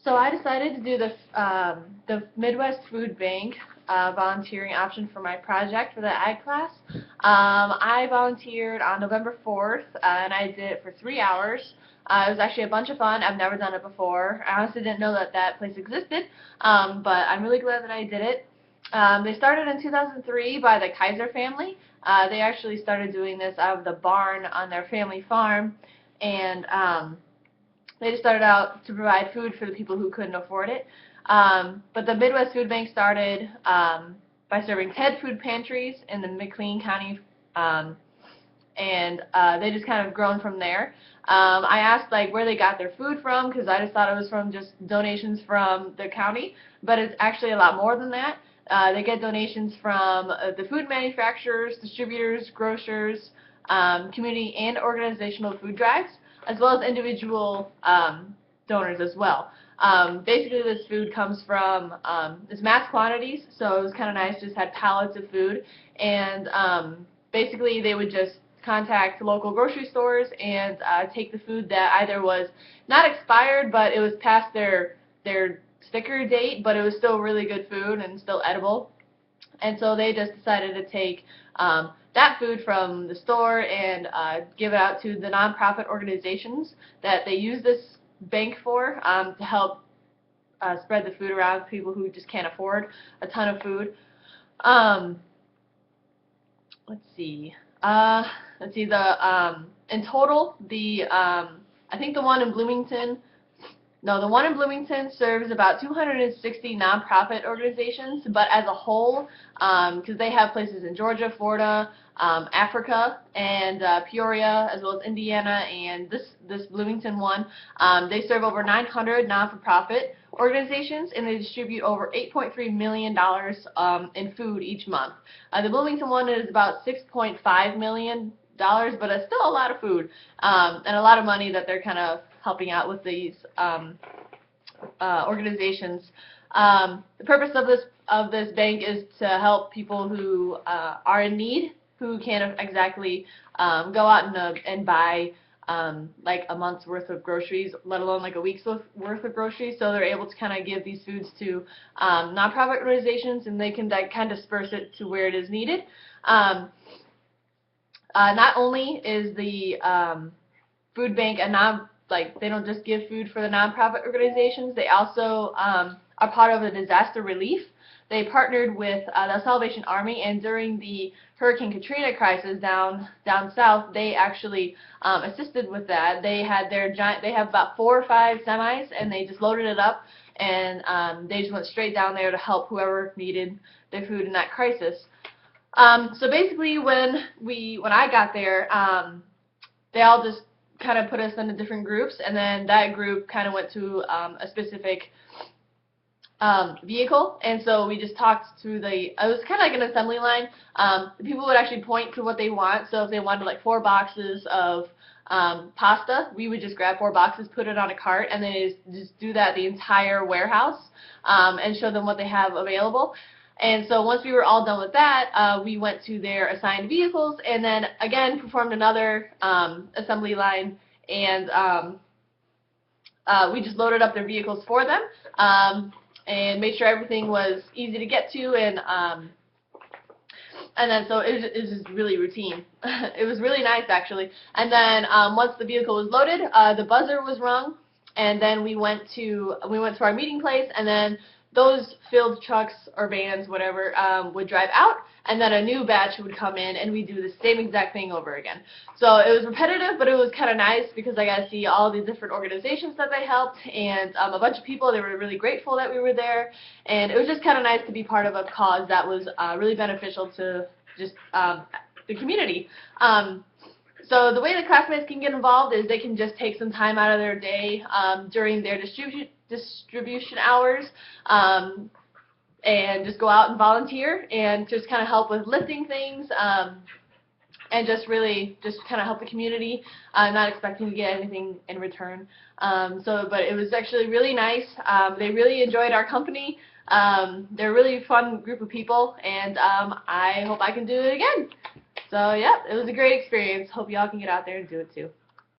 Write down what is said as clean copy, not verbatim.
So I decided to do the Midwest Food Bank volunteering option for my project for the ag class. I volunteered on November 4th, and I did it for 3 hours. It was actually a bunch of fun. I've never done it before. I honestly didn't know that that place existed, but I'm really glad that I did it. They started in 2003 by the Kaiser family. They actually started doing this out of the barn on their family farm, and they just started out to provide food for the people who couldn't afford it. But the Midwest Food Bank started by serving 10 food pantries in the McLean County, and they just kind of grown from there. I asked like where they got their food from, because I just thought it was from just donations from the county, but it's actually a lot more than that. They get donations from the food manufacturers, distributors, grocers, community and organizational food drives, as well as individual donors as well. Basically, this food comes from it's mass quantities, so it was kind of nice. Just had pallets of food, and basically they would just contact local grocery stores and take the food that either was not expired, but it was past their sticker date, but it was still really good food and still edible. And so they just decided to take that food from the store and give it out to the nonprofit organizations that they use this bank for, to help spread the food around to people who just can't afford a ton of food. Let's see. In total, I think the one in Bloomington. No, the one in Bloomington serves about 260 nonprofit organizations, but as a whole, because they have places in Georgia, Florida, Africa, and Peoria, as well as Indiana, and this Bloomington one, they serve over 900 non-for-profit organizations, and they distribute over $8.3 million in food each month. The Bloomington one is about $6.5 million, but it's still a lot of food, and a lot of money that they're kind of helping out with these organizations. The purpose of this bank is to help people who are in need, who can't exactly go out and buy like a month's worth of groceries, let alone like a week's worth of groceries. So they're able to kind of give these foods to nonprofit organizations, and they can kind of disperse it to where it is needed. Not only is the food bank they don't just give food for the nonprofit organizations, they also are part of the disaster relief. They partnered with the Salvation Army, and during the Hurricane Katrina crisis down south, they actually assisted with that. They had they have about 4 or 5 semis, and they just loaded it up, and they just went straight down there to help whoever needed their food in that crisis. So basically, when I got there, they all just kind of put us into different groups, and then that group kind of went to a specific vehicle, and so we just talked to it was kind of like an assembly line. The people would actually point to what they want, so if they wanted like 4 boxes of pasta, we would just grab 4 boxes, put it on a cart, and then just do that the entire warehouse, and show them what they have available. And so once we were all done with that, we went to their assigned vehicles, and then again performed another assembly line, and we just loaded up their vehicles for them, and made sure everything was easy to get to, and then so it was just really routine. It was really nice actually. And then once the vehicle was loaded, the buzzer was rung, and then we went to our meeting place, and then those filled trucks or vans, whatever, would drive out, and then a new batch would come in, and we'd do the same exact thing over again. So it was repetitive, but it was kind of nice because I got to see all the different organizations that they helped, and a bunch of people. They were really grateful that we were there, and it was just kind of nice to be part of a cause that was really beneficial to just the community. So the way the classmates can get involved is they can just take some time out of their day during their distribution hours, and just go out and volunteer and just kind of help with lifting things, and just really just kind of help the community, not expecting to get anything in return. But it was actually really nice. They really enjoyed our company. They're a really fun group of people, and I hope I can do it again. So yeah, it was a great experience. Hope y'all can get out there and do it too.